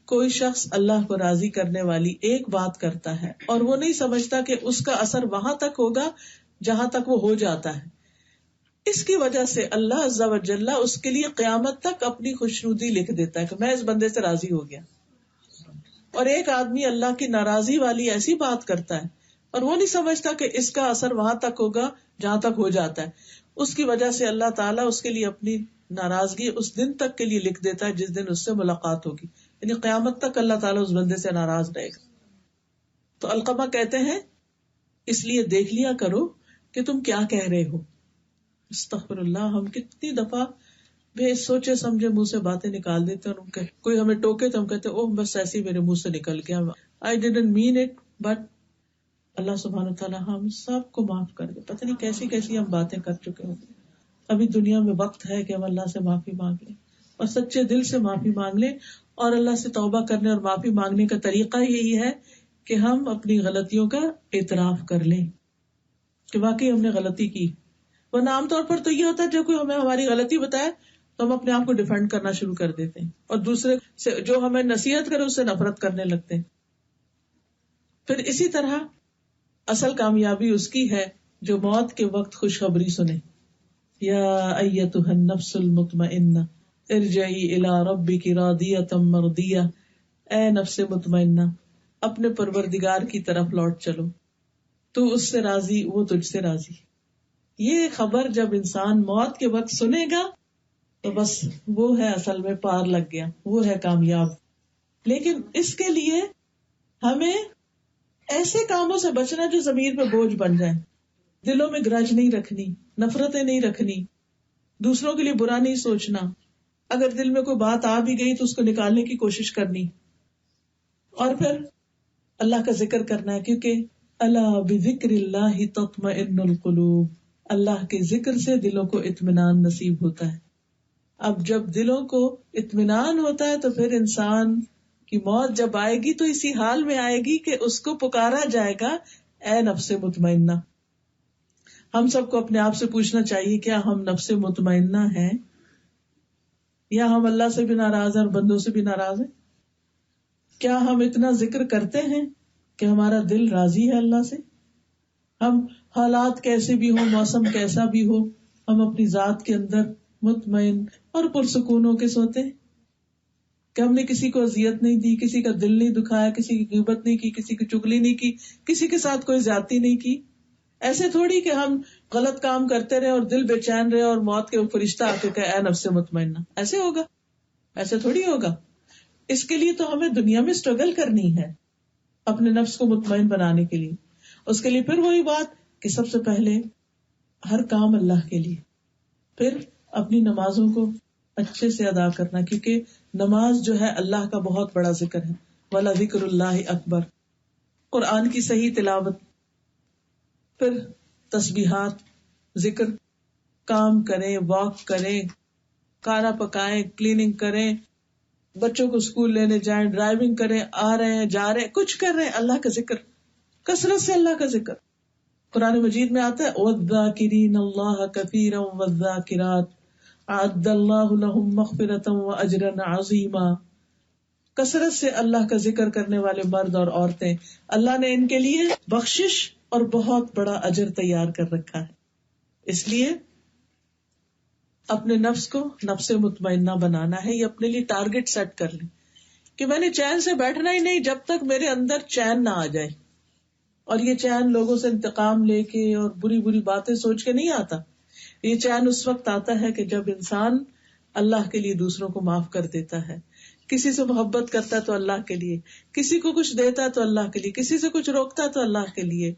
کوئی شخص اللہ کو راضی کرنے والی ایک بات کرتا ہے اور وہ نہیں سمجھتا کہ اس کا اثر وہاں تک ہوگا جہاں تک وہ ہو جاتا ہے. اس کی وجہ سے اللہ عز و جل اس کے لیے قیامت تک اپنی خوشنودی لکھ دیتا ہے کہ میں اس بندے سے راضی ہو گیا. اور ایک آدمی اللہ کی ناراضی والی ایسی بات کرتا ہے اور وہ نہیں سمجھتا کہ اس کا اثر وہاں تک ہوگا جہاں تک ہو جاتا ہے. اس کی وجہ سے اللہ تعالیٰ اس کے لیے اپنی ناراضگی اس دن تک کے لیے لکھ دیتا ہے جس دن اس سے ملاقات ہوگی. یعنی قیامت تک اللہ تعالیٰ اس بندے سے ناراض رہے گا. تو علقمہ کہتے ہیں اس لیے دیکھ لیا کرو کہ تم کیا کہہ رہے ہو. استغفر اللہ, ہم کتنی دفعہ بے سوچے سمجھے منہ سے باتیں نکال دیتے ہیں اور کوئی ہمیں ٹوکے تو ہم کہتے ہیں اوہ بس ایسے ہی میرے منہ سے نکل گیا, I didn't mean it, but اللہ سبحانہ و تعالیٰ ہم سب کو معاف کر دے. پتہ نہیں کیسی کیسی ہم باتیں کر چکے ہوں. ابھی دنیا میں وقت ہے کہ ہم اللہ سے معافی مانگ لیں اور سچے دل سے معافی مانگ لیں. اور اللہ سے توبہ کرنے اور معافی مانگنے کا طریقہ یہی ہے کہ ہم اپنی غلطیوں کا اعتراف کر لیں کہ واقعی ہم نے غلطی کی. ورنہ عام طور پر تو یہ ہوتا ہے جب کوئی ہمیں ہماری غلطی بتائے تو ہم اپنے آپ کو ڈیفینڈ کرنا شروع کر دیتے ہیں اور دوسرے سے جو ہمیں نصیحت کرے اس سے نفرت کرنے لگتے ہیں. پھر اسی طرح اصل کامیابی اس کی ہے جو موت کے وقت خوشخبری سنے. یا ایتھا النفس المطمئنہ ارجعی الی ربک راضیۃ مرضیہ, اے نفس مطمئنہ اپنے پروردگار کی طرف لوٹ چلو, تو اس سے راضی وہ تجھ سے راضی. یہ خبر جب انسان موت کے وقت سنے گا تو بس وہ ہے اصل میں پار لگ گیا, وہ ہے کامیاب. لیکن اس کے لیے ہمیں ایسے کاموں سے بچنا جو ضمیر پہ بوجھ بن جائیں. دلوں میں گرج نہیں رکھنی, نفرتیں نہیں رکھنی, دوسروں کے لیے برا نہیں سوچنا. اگر دل میں کوئی بات آ بھی گئی تو اس کو نکالنے کی کوشش کرنی. اور پھر اللہ کا ذکر کرنا ہے, کیونکہ الا بذکر اللہ تطمئن القلوب, اللہ کے ذکر سے دلوں کو اطمینان نصیب ہوتا ہے. اب جب دلوں کو اطمینان ہوتا ہے تو پھر انسان کی موت جب آئے گی تو اسی حال میں آئے گی کہ اس کو پکارا جائے گا اے نفس مطمئنہ. ہم سب کو اپنے آپ سے پوچھنا چاہیے کیا ہم نفس مطمئنہ ہیں یا ہم اللہ سے بھی ناراض ہیں اور بندوں سے بھی ناراض ہیں؟ کیا ہم اتنا ذکر کرتے ہیں کہ ہمارا دل راضی ہے اللہ سے؟ ہم حالات کیسے بھی ہوں, موسم کیسا بھی ہو, ہم اپنی ذات کے اندر مطمئن اور پرسکون ہو کے سوتے ہیں کہ ہم نے کسی کو اذیت نہیں دی, کسی کا دل نہیں دکھایا, کسی کی غیبت نہیں کی, کسی کی چغلی نہیں کی, کسی کے ساتھ کوئی زیادتی نہیں کی. ایسے تھوڑی کہ ہم غلط کام کرتے رہے اور دل بے چین رہے اور موت کے فرشتہ آ کے کہ اے نفس مطمئنہ. ایسے ہوگا؟ ایسے تھوڑی ہوگا. اس کے لیے تو ہمیں دنیا میں اسٹرگل کرنی ہے اپنے نفس کو مطمئن بنانے کے لیے. اس کے لیے پھر وہی بات کہ سب سے پہلے ہر کام اللہ کے لیے, پھر اپنی نمازوں کو اچھے سے ادا کرنا, کیونکہ نماز جو ہے اللہ کا بہت بڑا ذکر ہے. وَلَذِكْرُ اللَّهِ اکبر. قرآن کی صحیح تلاوت, پھر تسبیحات, ذکر, کام کریں, واک کریں, کھانا پکائیں, کلیننگ کریں, بچوں کو اسکول لینے جائیں, ڈرائیونگ کریں, آ رہے ہیں جا رہے ہیں, کچھ کر رہے ہیں, اللہ کا ذکر, کثرت سے اللہ کا ذکر. قرآن مجید میں آتا ہے وَالذَّاكِرِينَ اللَّهَ كَثِيرًا وَالذَّاكِرَاتِ أَعَدَّ اللَّهُ لَهُمْ مَغْفِرَةً وَأَجْرًا عَظِيمًا. کثرت سے اللہ کا ذکر کرنے والے مرد اور عورتیں, اللہ نے ان کے لیے بخشش اور بہت بڑا اجر تیار کر رکھا ہے. اس لیے اپنے نفس کو نفس مطمئنہ بنانا ہے. یہ اپنے لیے ٹارگٹ سیٹ کر لیں کہ میں نے چین سے بیٹھنا ہی نہیں جب تک میرے اندر چین نہ آ جائے. اور یہ چین لوگوں سے انتقام لے کے اور بری بری باتیں سوچ کے نہیں آتا. یہ چین اس وقت آتا ہے کہ جب انسان اللہ کے لیے دوسروں کو معاف کر دیتا ہے, کسی سے محبت کرتا ہے تو اللہ کے لیے, کسی کو کچھ دیتا ہے تو اللہ کے لیے, کسی سے کچھ روکتا ہے تو اللہ کے لیے,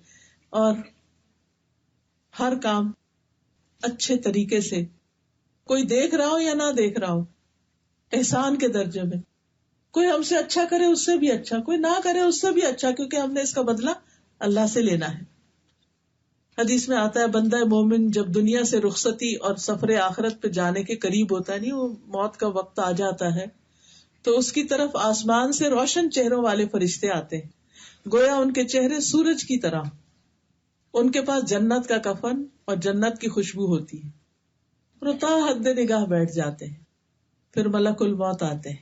اور ہر کام اچھے طریقے سے, کوئی دیکھ رہا ہو یا نہ دیکھ رہا ہو, احسان کے درجے میں. کوئی ہم سے اچھا کرے اس سے بھی اچھا, کوئی نہ کرے اس سے بھی اچھا, کیونکہ ہم نے اس کا بدلہ اللہ سے لینا ہے. حدیث میں آتا ہے بندہ مومن جب دنیا سے رخصتی اور سفر آخرت پہ جانے کے قریب ہوتا ہے، نہیں وہ موت کا وقت آ جاتا ہے، تو اس کی طرف آسمان سے روشن چہروں والے فرشتے آتے ہیں، گویا ان کے چہرے سورج کی طرح، ان کے پاس جنت کا کفن اور جنت کی خوشبو ہوتی ہے، وہ تا حد نگاہ بیٹھ جاتے ہیں، پھر ملک الموت آتے ہیں،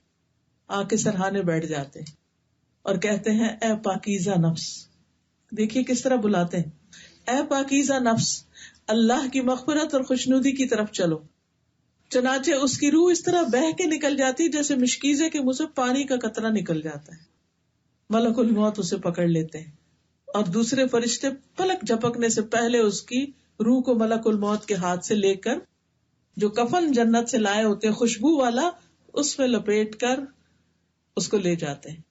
آ کے سرہانے بیٹھ جاتے ہیں اور کہتے ہیں اے پاکیزہ نفس، دیکھیے کس طرح بلاتے ہیں، اے پاکیزہ نفس، اللہ کی مغفرت اور خوشنودی کی طرف چلو، چنانچہ اس کی روح اس طرح بہہ کے نکل جاتی جیسے مشکیزے کے منہ سے پانی کا قطرہ نکل جاتا ہے، ملک الموت اسے پکڑ لیتے ہیں اور دوسرے فرشتے پلک جھپکنے سے پہلے اس کی روح کو ملک الموت کے ہاتھ سے لے کر جو کفن جنت سے لائے ہوتے ہیں خوشبو والا، اس میں لپیٹ کر اس کو لے جاتے ہیں،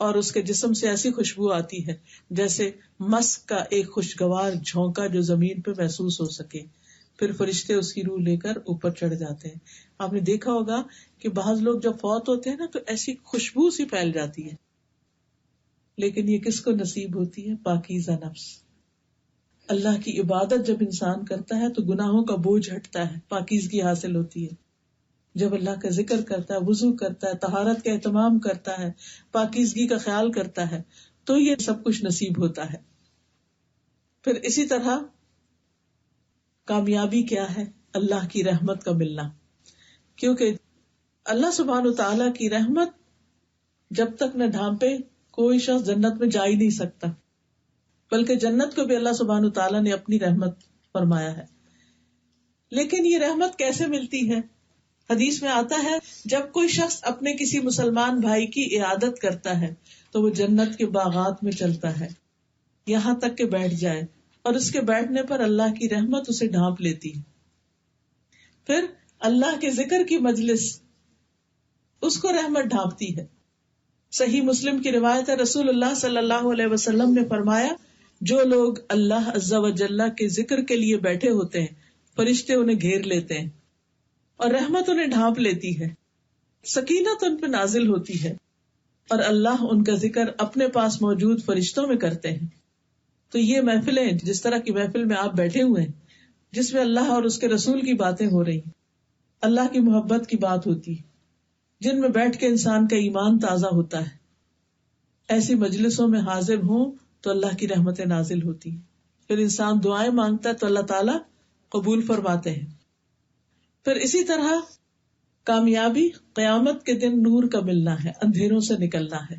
اور اس کے جسم سے ایسی خوشبو آتی ہے جیسے مسک کا ایک خوشگوار جھونکا جو زمین پہ محسوس ہو سکے، پھر فرشتے اس کی روح لے کر اوپر چڑھ جاتے ہیں۔ آپ نے دیکھا ہوگا کہ بعض لوگ جب فوت ہوتے ہیں نا تو ایسی خوشبو سی پھیل جاتی ہے، لیکن یہ کس کو نصیب ہوتی ہے؟ پاکیزہ نفس۔ اللہ کی عبادت جب انسان کرتا ہے تو گناہوں کا بوجھ ہٹتا ہے، پاکیزگی حاصل ہوتی ہے، جب اللہ کا ذکر کرتا ہے، وضو کرتا ہے، طہارت کا اہتمام کرتا ہے، پاکیزگی کا خیال کرتا ہے، تو یہ سب کچھ نصیب ہوتا ہے۔ پھر اسی طرح کامیابی کیا ہے؟ اللہ کی رحمت کا ملنا، کیونکہ اللہ سبحانہ وتعالی کی رحمت جب تک نہ ڈھانپے کوئی شخص جنت میں جا ہی نہیں سکتا، بلکہ جنت کو بھی اللہ سبحانہ وتعالی نے اپنی رحمت فرمایا ہے۔ لیکن یہ رحمت کیسے ملتی ہے؟ حدیث میں آتا ہے جب کوئی شخص اپنے کسی مسلمان بھائی کی عیادت کرتا ہے تو وہ جنت کے باغات میں چلتا ہے یہاں تک کہ بیٹھ جائے، اور اس کے بیٹھنے پر اللہ کی رحمت اسے ڈھانپ لیتی ہے۔ پھر اللہ کے ذکر کی مجلس اس کو رحمت ڈھانپتی ہے۔ صحیح مسلم کی روایت ہے، رسول اللہ صلی اللہ علیہ وسلم نے فرمایا جو لوگ اللہ عز و جل کے ذکر کے لیے بیٹھے ہوتے ہیں فرشتے انہیں گھیر لیتے ہیں اور رحمت انہیں ڈھانپ لیتی ہے، سکینت ان پہ نازل ہوتی ہے، اور اللہ ان کا ذکر اپنے پاس موجود فرشتوں میں کرتے ہیں۔ تو یہ محفلیں جس طرح کی محفل میں آپ بیٹھے ہوئے ہیں، جس میں اللہ اور اس کے رسول کی باتیں ہو رہی، اللہ کی محبت کی بات ہوتی، جن میں بیٹھ کے انسان کا ایمان تازہ ہوتا ہے، ایسی مجلسوں میں حاضر ہوں تو اللہ کی رحمتیں نازل ہوتی ہیں، پھر انسان دعائیں مانگتا ہے تو اللہ تعالیٰ قبول فرماتے ہیں۔ پھر اسی طرح کامیابی قیامت کے دن نور کا ملنا ہے، اندھیروں سے نکلنا ہے۔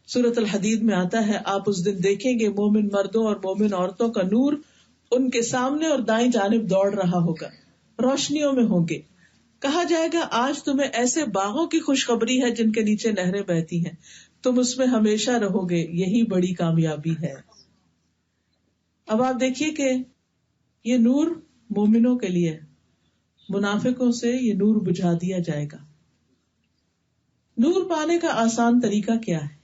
سورۃ الحدید میں آتا ہے آپ اس دن دیکھیں گے مومن مردوں اور مومن عورتوں کا نور ان کے سامنے اور دائیں جانب دوڑ رہا ہوگا، روشنیوں میں ہوں گے، کہا جائے گا آج تمہیں ایسے باغوں کی خوشخبری ہے جن کے نیچے نہریں بہتی ہیں، تم اس میں ہمیشہ رہو گے، یہی بڑی کامیابی ہے۔ اب آپ دیکھیے کہ یہ نور مومنوں کے لیے، منافقوں سے یہ نور بجھا دیا جائے گا۔ نور پانے کا آسان طریقہ کیا ہے؟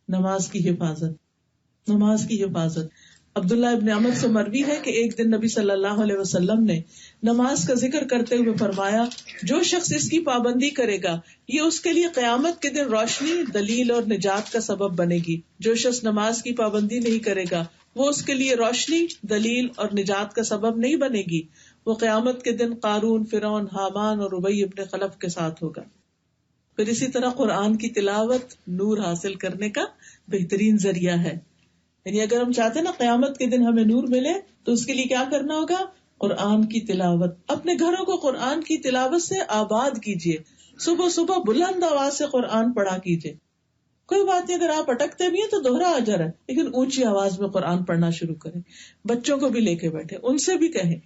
نماز کی حفاظت، نماز کی حفاظت۔ عبداللہ ابن عمر سے مروی ہے کہ ایک دن نبی صلی اللہ علیہ وسلم نے نماز کا ذکر کرتے ہوئے فرمایا جو شخص اس کی پابندی کرے گا یہ اس کے لیے قیامت کے دن روشنی، دلیل اور نجات کا سبب بنے گی، جو شخص نماز کی پابندی نہیں کرے گا وہ اس کے لیے روشنی، دلیل اور نجات کا سبب نہیں بنے گی، وہ قیامت کے دن قارون، فرعون، حامان اور ابی ابن خلف کے ساتھ ہوگا۔ پھر اسی طرح قرآن کی تلاوت نور حاصل کرنے کا بہترین ذریعہ ہے، یعنی اگر ہم چاہتے ہیں نا قیامت کے دن ہمیں نور ملے تو اس کے لیے کیا کرنا ہوگا؟ قرآن کی تلاوت۔ اپنے گھروں کو قرآن کی تلاوت سے آباد کیجیے، صبح صبح بلند آواز سے قرآن پڑھا کیجیے، کوئی بات نہیں اگر آپ اٹکتے بھی ہیں تو دوہرا اجر ہے، لیکن اونچی آواز میں قرآن پڑھنا شروع کریں، بچوں کو بھی لے کے بیٹھے، ان سے بھی کہیں۔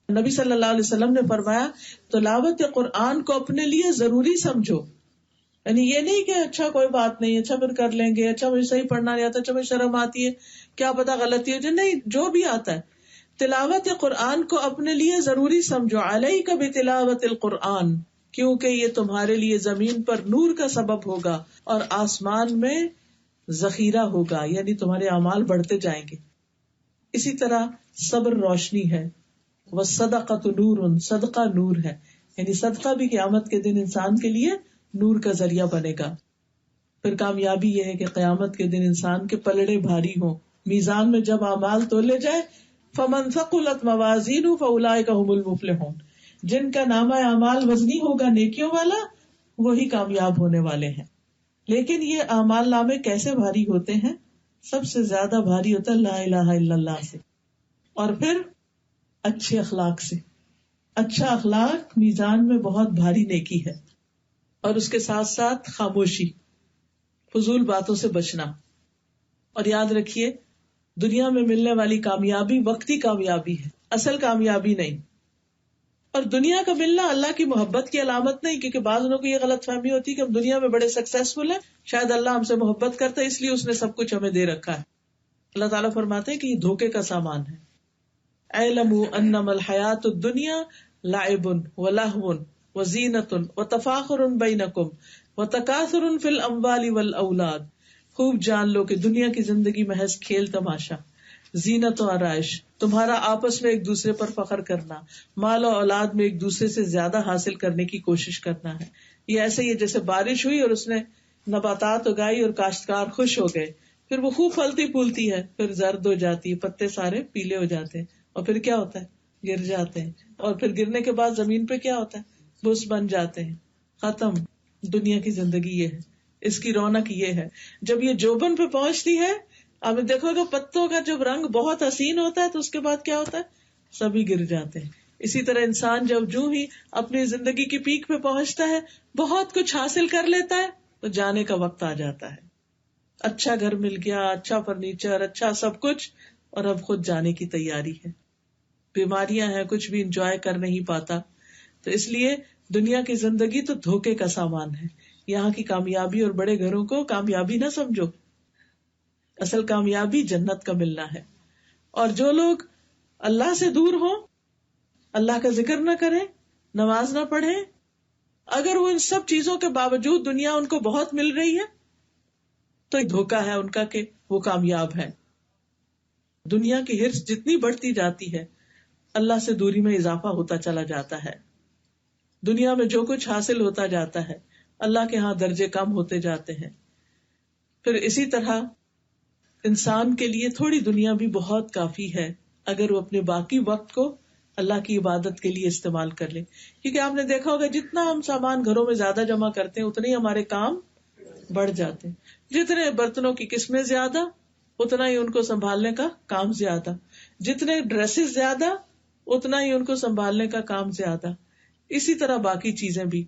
نبی صلی اللہ علیہ وسلم نے فرمایا تلاوت قرآن کو اپنے لیے ضروری سمجھو، یعنی یہ نہیں کہ اچھا کوئی بات نہیں، اچھا پھر کر لیں گے، اچھا مجھے صحیح پڑھنا نہیں آتا، اچھا مجھے شرم آتی ہے، کیا پتا غلطی ہو جائے، نہیں، جو بھی آتا ہے تلاوت قرآن کو اپنے لیے ضروری سمجھو، علیک بتلاوت القرآن، کیونکہ یہ تمہارے لیے زمین پر نور کا سبب ہوگا اور آسمان میں ذخیرہ ہوگا، یعنی تمہارے اعمال بڑھتے جائیں گے۔ اسی طرح صبر روشنی ہے، والصدقۃ نور، صدقہ نور ہے، یعنی صدقہ بھی قیامت کے دن انسان کے لیے نور کا ذریعہ بنے گا۔ پھر کامیابی یہ ہے کہ قیامت کے دن انسان کے پلڑے بھاری ہوں، میزان میں جب اعمال تولے جائے، فمن ثقلت موازینہ فاولئک هم المفلحون، جن کا نامہ اعمال وزنی ہوگا نیکیوں والا، وہی کامیاب ہونے والے ہیں. لیکن یہ اعمال نامے کیسے بھاری ہوتے ہیں؟ سب سے زیادہ بھاری ہوتا ہے لا الہ الا اللہ سے، اور پھر اچھے اخلاق سے. اچھا اخلاق میزان میں بہت بھاری نیکی ہے، اور اس کے ساتھ ساتھ خاموشی، فضول باتوں سے بچنا. اور یاد رکھیے دنیا میں ملنے والی کامیابی وقتی کامیابی ہے، اصل کامیابی نہیں. اور دنیا کا ملنا اللہ کی محبت کی علامت نہیں، کیونکہ بعض لوگوں کو یہ غلط فہمی ہوتی ہے کہ ہم دنیا میں بڑے سکسیسفل ہیں، شاید اللہ ہم سے محبت کرتا ہے اس لیے اس نے سب کچھ ہمیں دے رکھا ہے. اللہ تعالیٰ فرماتے ہیں کہ یہ دھوکے کا سامان ہے. اعلموا انما الحیات الدنیا لعب ولہو وزینۃ وتفاخر بینکم وتکاثر فی الاموال والاولاد. خوب جان لو کہ دنیا کی زندگی محض کھیل تماشا، زینت و آرائش، تمہارا آپس میں ایک دوسرے پر فخر کرنا، مال و اولاد میں ایک دوسرے سے زیادہ حاصل کرنے کی کوشش کرنا ہے. یہ ایسے ہی جیسے بارش ہوئی اور اس نے نباتات اگائی اور کاشتکار خوش ہو گئے، پھر وہ خوب پھلتی پھولتی ہے، پھر زرد ہو جاتی ہے، پتے سارے پیلے ہو جاتے ہیں، اور پھر کیا ہوتا ہے؟ گر جاتے ہیں، اور پھر گرنے کے بعد زمین پہ کیا ہوتا ہے؟ بس بن جاتے ہیں. ختم. دنیا کی زندگی یہ ہے، اس کی رونق یہ ہے. جب یہ جوبن پہ پہنچتی ہے، اب دیکھو گا پتوں کا جب رنگ بہت حسین ہوتا ہے تو اس کے بعد کیا ہوتا ہے؟ سبھی گر جاتے ہیں. اسی طرح انسان جب جو ہی اپنی زندگی کی پیک پہ پہنچتا ہے، بہت کچھ حاصل کر لیتا ہے، تو جانے کا وقت آ جاتا ہے. اچھا گھر مل گیا، اچھا فرنیچر، اچھا سب کچھ، اور اب خود جانے کی تیاری ہے. بیماریاں ہیں، کچھ بھی انجوائے کر نہیں پاتا. تو اس لیے دنیا کی زندگی تو دھوکے کا سامان ہے. یہاں کی کامیابی اور بڑے گھروں کو کامیابی نہ سمجھو، اصل کامیابی جنت کا ملنا ہے. اور جو لوگ اللہ سے دور ہوں، اللہ کا ذکر نہ کریں، نماز نہ پڑھیں، اگر وہ ان سب چیزوں کے باوجود دنیا ان کو بہت مل رہی ہے تو دھوکا ہے ان کا کہ وہ کامیاب ہے. دنیا کی ہرس جتنی بڑھتی جاتی ہے، اللہ سے دوری میں اضافہ ہوتا چلا جاتا ہے. دنیا میں جو کچھ حاصل ہوتا جاتا ہے، اللہ کے ہاں درجے کم ہوتے جاتے ہیں. پھر اسی طرح انسان کے لیے تھوڑی دنیا بھی بہت کافی ہے اگر وہ اپنے باقی وقت کو اللہ کی عبادت کے لیے استعمال کر لے. کیونکہ آپ نے دیکھا ہوگا جتنا ہم سامان گھروں میں زیادہ جمع کرتے ہیں اتنے ہی ہمارے کام بڑھ جاتے ہیں. جتنے برتنوں کی قسمیں زیادہ اتنا ہی ان کو سنبھالنے کا کام زیادہ، جتنے ڈریسز زیادہ اتنا ہی ان کو سنبھالنے کا کام زیادہ. اسی طرح باقی چیزیں بھی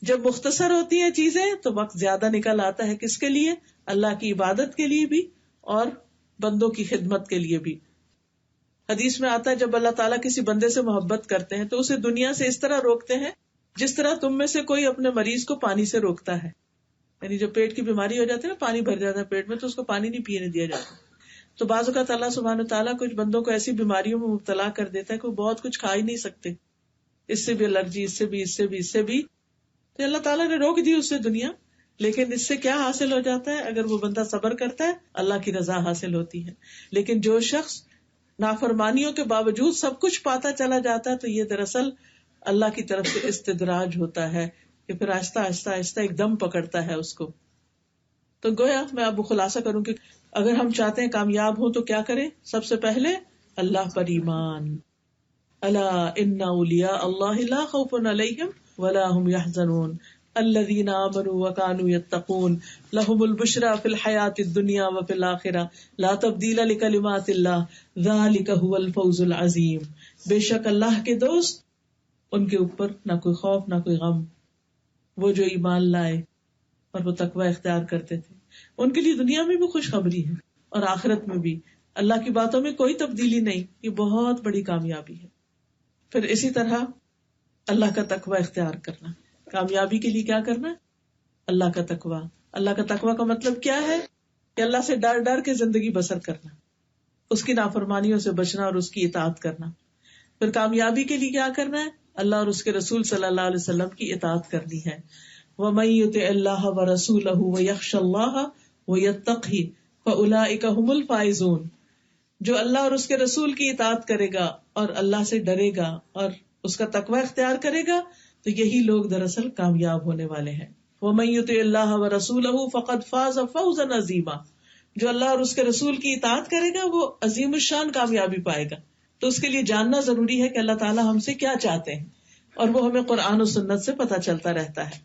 جب مختصر ہوتی ہیں چیزیں تو وقت زیادہ نکل آتا ہے. کس کے لیے؟ اللہ کی عبادت کے لیے بھی اور بندوں کی خدمت کے لیے بھی. حدیث میں آتا ہے جب اللہ تعالیٰ کسی بندے سے محبت کرتے ہیں تو اسے دنیا سے اس طرح روکتے ہیں جس طرح تم میں سے کوئی اپنے مریض کو پانی سے روکتا ہے. یعنی جب پیٹ کی بیماری ہو جاتی ہے نا، پانی بھر جاتا ہے پیٹ میں، تو اس کو پانی نہیں پینے دیا جاتا. تو بعض اوقات اللہ سبحانہ وتعالیٰ کچھ بندوں کو ایسی بیماریوں میں مبتلا کر دیتا ہے کہ وہ بہت کچھ کھا ہی نہیں سکتے، اس سے بھی الرجی، اس سے بھی، اس سے بھی، اس سے بھی. تو اللہ تعالیٰ نے روک دی اس سے دنیا. لیکن اس سے کیا حاصل ہو جاتا ہے؟ اگر وہ بندہ صبر کرتا ہے اللہ کی رضا حاصل ہوتی ہے. لیکن جو شخص نافرمانیوں کے باوجود سب کچھ پاتا چلا جاتا ہے تو یہ دراصل اللہ کی طرف سے استدراج ہوتا ہے کہ پھر آہستہ آہستہ آہستہ ایک دم پکڑتا ہے اس کو. تو گویا میں اب خلاصہ کروں کہ اگر ہم چاہتے ہیں کامیاب ہوں تو کیا کریں؟ سب سے پہلے اللہ پر ایمان. الا ان اولیاء اللہ لا خوف علیہم ولا هم يحزنون الذين آمنوا وكانوا يتقون لهم البشرى في الحياة الدنيا وفي الآخرة لا تبديل لكلمات الله ذلك هو الفوز العظيم. بے شک اللہ کے دوست، ان کے اوپر نہ کوئی خوف نہ کوئی غم، وہ جو ایمان لائے اور وہ تقوی اختیار کرتے تھے، ان کے لیے دنیا میں بھی خوشخبری ہے اور آخرت میں بھی. اللہ کی باتوں میں کوئی تبدیلی نہیں، یہ بہت بڑی کامیابی ہے. پھر اسی طرح اللہ کا تقوی اختیار کرنا. کامیابی کے لیے کیا کرنا؟ اللہ کا تقوی. اللہ کا تقوی کا مطلب کیا ہے؟ کہ اللہ سے ڈر ڈر کے زندگی بسر کرنا، اس کی نافرمانیوں سے بچنا اور اس کی اطاعت کرنا. پھر کامیابی کے لیے کیا کرنا ہے؟ اللہ اور اس کے رسول صلی اللہ علیہ وسلم کی اطاعت کرنی ہے. وَمَن يُطِعِ اللَّهَ وَرَسُولَهُ وَيَخْشَ اللَّهَ وَيَتَّقْهِ فَأُولَٰئِكَ هُمُ الْفَائِزُونَ. جو اللہ اور اس کے رسول کی اطاعت کرے گا اور اللہ سے ڈرے گا اور اس کا تقوی اختیار کرے گا تو یہی لوگ دراصل کامیاب ہونے والے ہیں. وَمَن يُطِعِ اللَّهَ وَرَسُولَهُ فَقَدْ فَازَ فَوْزًا عَظِيمًا. جو اللہ اور اس کے رسول کی اطاعت کرے گا وہ عظیم الشان کامیابی پائے گا. تو اس کے لیے جاننا ضروری ہے کہ اللہ تعالیٰ ہم سے کیا چاہتے ہیں، اور وہ ہمیں قرآن و سنت سے پتہ چلتا رہتا ہے.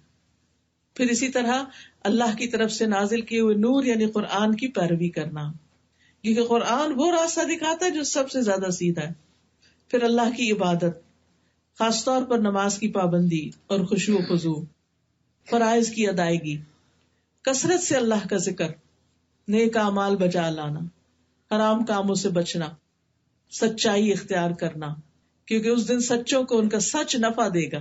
پھر اسی طرح اللہ کی طرف سے نازل کیے ہوئے نور یعنی قرآن کی پیروی کرنا، کیونکہ قرآن وہ راستہ دکھاتا ہے جو سب سے زیادہ سیدھا ہے. پھر اللہ کی عبادت، خاص طور پر نماز کی پابندی اور خشوع و خضوع، فرائض کی ادائیگی، کثرت سے اللہ کا ذکر، نیک اعمال بجا لانا، حرام کاموں سے بچنا، سچائی اختیار کرنا کیونکہ اس دن سچوں کو ان کا سچ نفع دے گا،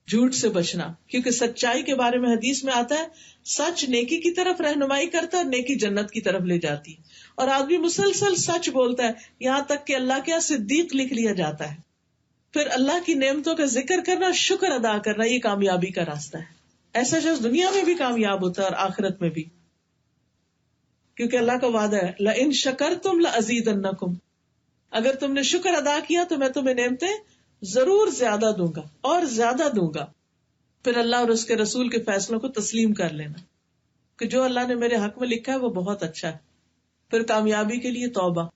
جھوٹ سے بچنا کیونکہ سچائی کے بارے میں حدیث میں آتا ہے سچ نیکی کی طرف رہنمائی کرتا ہے اور نیکی جنت کی طرف لے جاتی، اور آدمی مسلسل سچ بولتا ہے یہاں تک کہ اللہ کے یہاں صدیق لکھ لیا جاتا ہے. پھر اللہ کی نعمتوں کا ذکر کرنا، شکر ادا کرنا، یہ کامیابی کا راستہ ہے. ایسا شخص دنیا میں بھی کامیاب ہوتا ہے اور آخرت میں بھی، کیونکہ اللہ کا وعدہ ہے لَإِن شَكَرْتُمْ لَأَزِيدَنَّكُمْ، اگر تم نے شکر ادا کیا تو میں تمہیں نعمتیں ضرور زیادہ دوں گا اور زیادہ دوں گا. پھر اللہ اور اس کے رسول کے فیصلوں کو تسلیم کر لینا کہ جو اللہ نے میرے حق میں لکھا ہے وہ بہت اچھا ہے. پھر کامیابی کے لیے توبہ،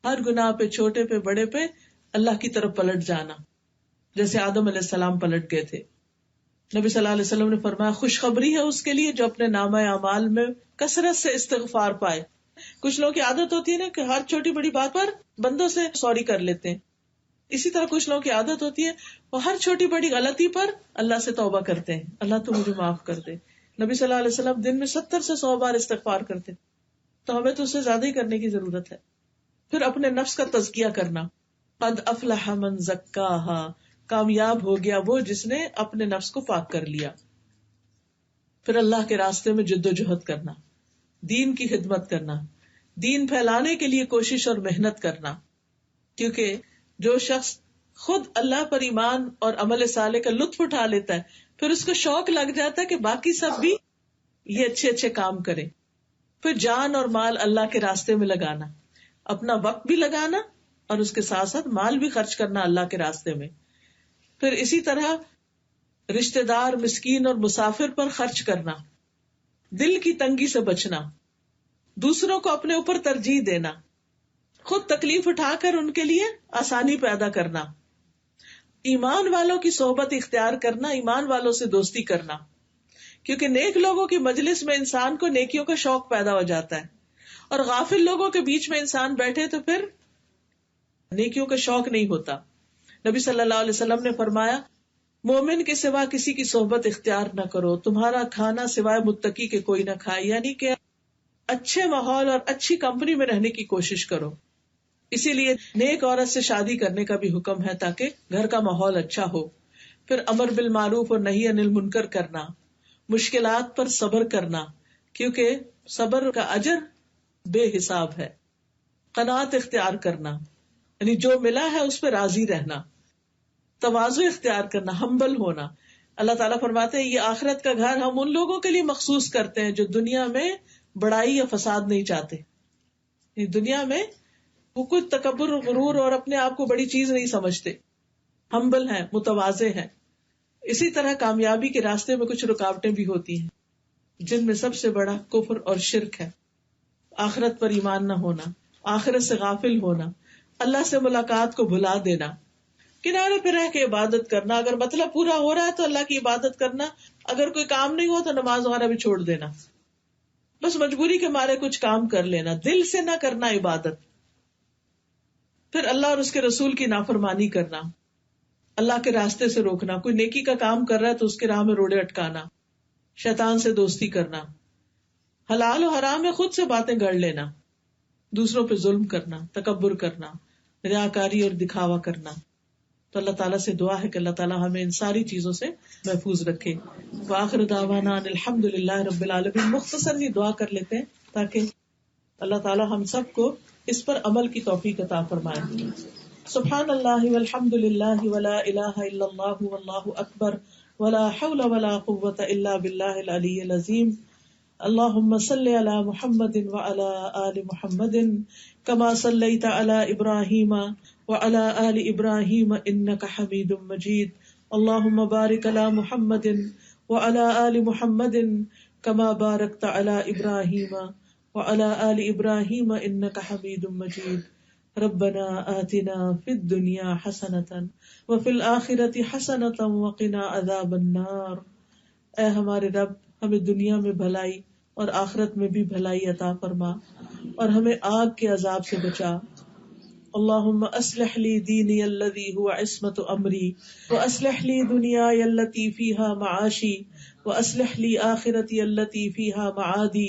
ہر گناہ پہ، چھوٹے پہ بڑے پہ اللہ کی طرف پلٹ جانا، جیسے آدم علیہ السلام پلٹ گئے تھے. نبی صلی اللہ علیہ وسلم نے فرمایا خوشخبری ہے اس کے لیے جو اپنے نامہ اعمال میں کثرت سے استغفار پائے. کچھ لوگوں کی عادت ہوتی ہے نا کہ ہر چھوٹی بڑی بات پر بندوں سے سوری کر لیتے ہیں، اسی طرح کچھ لوگوں کی عادت ہوتی ہے وہ ہر چھوٹی بڑی غلطی پر اللہ سے توبہ کرتے ہیں، اللہ تو مجھے معاف کر دے. نبی صلی اللہ علیہ وسلم دن میں 70 سے 100 بار استغفار کرتے، تو ہمیں تو اس سے زیادہ ہی کرنے کی ضرورت ہے. پھر اپنے نفس کا تزکیہ کرنا، قد افلح من زکاہا، کامیاب ہو گیا وہ جس نے اپنے نفس کو پاک کر لیا. پھر اللہ کے راستے میں جد و جہد کرنا، دین کی خدمت کرنا، دین پھیلانے کے لیے کوشش اور محنت کرنا، کیونکہ جو شخص خود اللہ پر ایمان اور عمل صالح کا لطف اٹھا لیتا ہے پھر اس کو شوق لگ جاتا ہے کہ باقی سب بھی یہ اچھے اچھے کام کریں. پھر جان اور مال اللہ کے راستے میں لگانا، اپنا وقت بھی لگانا اور اس کے ساتھ ساتھ مال بھی خرچ کرنا اللہ کے راستے میں. پھر اسی طرح رشتہ دار، مسکین اور مسافر پر خرچ کرنا، دل کی تنگی سے بچنا، دوسروں کو اپنے اوپر ترجیح دینا، خود تکلیف اٹھا کر ان کے لیے آسانی پیدا کرنا، ایمان والوں کی صحبت اختیار کرنا، ایمان والوں سے دوستی کرنا، کیونکہ نیک لوگوں کی مجلس میں انسان کو نیکیوں کا شوق پیدا ہو جاتا ہے، اور غافل لوگوں کے بیچ میں انسان بیٹھے تو پھر نیکیوں کا شوق نہیں ہوتا. نبی صلی اللہ علیہ وسلم نے فرمایا مومن کے سوا کسی کی صحبت اختیار نہ کرو، تمہارا کھانا سوائے متقی کے کوئی نہ کھائے، یعنی کہ اچھے ماحول اور اچھی کمپنی میں رہنے کی کوشش کرو. اسی لیے نیک عورت سے شادی کرنے کا بھی حکم ہے تاکہ گھر کا ماحول اچھا ہو. پھر امر بالمعروف اور نہی عن المنکر کرنا، مشکلات پر صبر کرنا کیونکہ صبر کا اجر بے حساب ہے. قناعت اختیار کرنا یعنی جو ملا ہے اس پہ راضی رہنا. تواضع اختیار کرنا، ہمبل ہونا. اللہ تعالیٰ فرماتے ہیں یہ آخرت کا گھر ہم ان لوگوں کے لیے مخصوص کرتے ہیں جو دنیا میں بڑائی یا فساد نہیں چاہتے. دنیا میں وہ کچھ تکبر اور غرور اور اپنے آپ کو بڑی چیز نہیں سمجھتے، ہمبل ہیں، متواضع ہیں. اسی طرح کامیابی کے راستے میں کچھ رکاوٹیں بھی ہوتی ہیں جن میں سب سے بڑا کفر اور شرک ہے. آخرت پر ایمان نہ ہونا، آخرت سے غافل ہونا، اللہ سے ملاقات کو بھلا دینا، کنارے پہ رہ کے عبادت کرنا. اگر مطلب پورا ہو رہا ہے تو اللہ کی عبادت کرنا، اگر کوئی کام نہیں ہو تو نماز وغیرہ بھی چھوڑ دینا، بس مجبوری کے مارے کچھ کام کر لینا، دل سے نہ کرنا عبادت. پھر اللہ اور اس کے رسول کی نافرمانی کرنا، اللہ کے راستے سے روکنا. کوئی نیکی کا کام کر رہا ہے تو اس کے راہ میں روڑے اٹکانا، شیطان سے دوستی کرنا، حلال و حرام میں خود سے باتیں گڑ لینا، دوسروں پہ ظلم کرنا، تکبر کرنا، ریاکاری اور دکھاوا کرنا. تو اللہ تعالیٰ سے دعا ہے کہ اللہ تعالیٰ ہمیں ان ساری چیزوں سے محفوظ رکھے. وآخر دعوانا ان الحمد للہ رب العالمین. مختصر ہی دعا کر لیتے ہیں تاکہ اللہ تعالیٰ ہم سب کو اس پر عمل کی توفیق عطا فرمائے. سبحان اللہ والحمد للہ ولا الہ الا اللہ واللہ اکبر ولا حول ولا قوة الا باللہ العلی العظیم. اللہم صلی علی محمد وعلی آل محمد کما صلیت علی ابراہیم وعلی آل ابراہیم انک حمید مجید. اللہم بارک علی محمد وعلی آل محمد کما بارکت علی ابراہیم وعلى آل إبراهيم إنك حميد مجيد. ربنا آتنا في الدنيا حسنة وفي الآخرة حسنة وقنا عذاب النار. اے ہمارے رب ہمیں دنیا میں بھلائی اور آخرت میں بھی بھلائی عطا فرما اور ہمیں آگ کے عذاب سے بچا. اللہم اصلح لی دینی الذی هو عصمت امری واصلح لی دنیای التي فیہا معاشی واصلح لی آخرتی التي فیہا معادی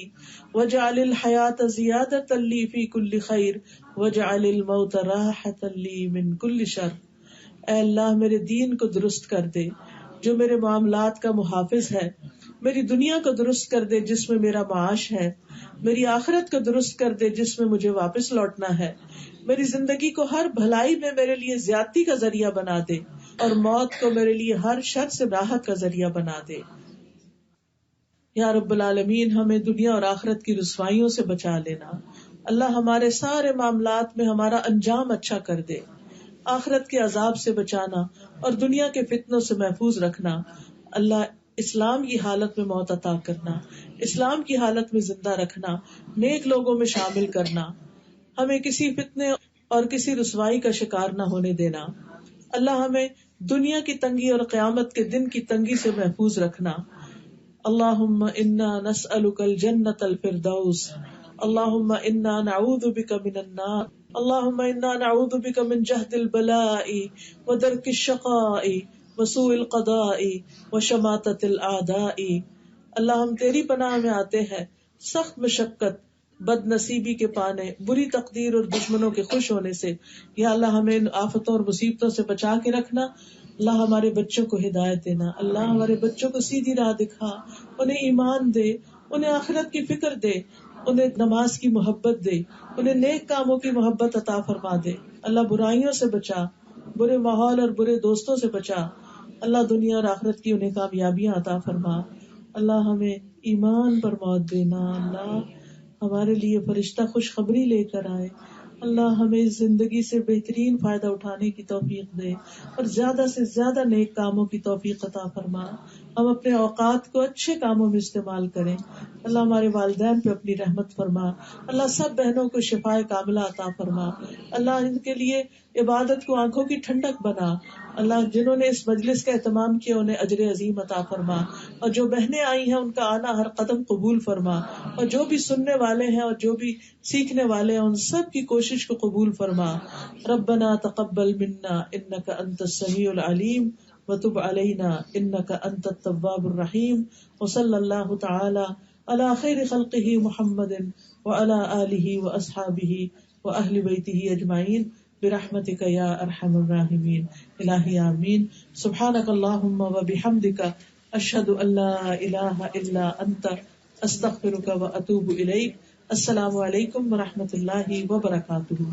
واجعل الحیاة زیادة لی فی کل خیر واجعل الموت راحة لی من کل شر. اے اللہ میرے دین کو درست کر دے جو میرے معاملات کا محافظ ہے، میری دنیا کو درست کر دے جس میں میرا معاش ہے، میری آخرت کو درست کر دے جس میں مجھے واپس لوٹنا ہے، میری زندگی کو ہر بھلائی میں میرے لیے زیادتی کا ذریعہ بنا دے اور موت کو میرے لیے ہر شر سے راحت کا ذریعہ بنا دے. یا رب العالمین ہمیں دنیا اور آخرت کی رسوائیوں سے بچا لینا. اللہ ہمارے سارے معاملات میں ہمارا انجام اچھا کر دے، آخرت کے عذاب سے بچانا اور دنیا کے فتنوں سے محفوظ رکھنا. اللہ اسلام کی حالت میں موت عطا کرنا، اسلام کی حالت میں زندہ رکھنا، نیک لوگوں میں شامل کرنا، ہمیں کسی فتنے اور کسی رسوائی کا شکار نہ ہونے دینا. اللہ ہمیں دنیا کی تنگی اور قیامت کے دن کی تنگی سے محفوظ رکھنا. اللہم انا نسألک الجنۃ الفردوس. اللہم انا نعوذ بک من النار. اللہم انا نعوذ بک من جہد البلاء ودرک الشقاء وسوء القضاء وشماتۃ الاعداء. اللہ ہم تیری پناہ میں آتے ہیں سخت مشقت، بد نصیبی کے پانے، بری تقدیر اور دشمنوں کے خوش ہونے سے. یا اللہ ہمیں ان آفتوں اور مصیبتوں سے بچا کے رکھنا. اللہ ہمارے بچوں کو ہدایت دینا. اللہ ہمارے بچوں کو سیدھی راہ دکھا، انہیں ایمان دے، انہیں آخرت کی فکر دے، انہیں نماز کی محبت دے، انہیں نیک کاموں کی محبت عطا فرما دے. اللہ برائیوں سے بچا، برے ماحول اور برے دوستوں سے بچا. اللہ دنیا اور آخرت کی انہیں کامیابیاں عطا فرما. اللہ ہمیں ایمان پر موت دینا. اللہ ہمارے لیے فرشتہ خوشخبری لے کر آئے. اللہ ہمیں اس زندگی سے بہترین فائدہ اٹھانے کی توفیق دے اور زیادہ سے زیادہ نیک کاموں کی توفیق عطا فرما. ہم اپنے اوقات کو اچھے کاموں میں استعمال کریں. اللہ ہمارے والدین پہ اپنی رحمت فرما. اللہ سب بہنوں کو شفائے کاملہ عطا فرما. اللہ ان کے لیے عبادت کو آنکھوں کی ٹھنڈک بنا. اللہ جنہوں نے اس مجلس کا اہتمام کیا انہیں اجر عظیم عطا فرما، اور جو بہنیں آئی ہیں ان کا آنا ہر قدم قبول فرما، اور جو بھی سننے والے ہیں اور جو بھی سیکھنے والے ہیں ان سب کی کوشش کو قبول فرما. ربنا تقبل منا انک انت السمیع العلیم وتب علینا انک انت التواب الرحیم. وصلی اللہ تعالی علی خیر خلقہ محمد وعلی آلہ واصحابہ واہل بیتہ اجمعین برحمتک یا ارحم الراحمین. الہی آمین. سبحانک اللہم وبحمدک اشہد ان لا الہ الا انت استغفرک واتوب الیک. السلام علیکم ورحمۃ اللہ وبرکاتہ.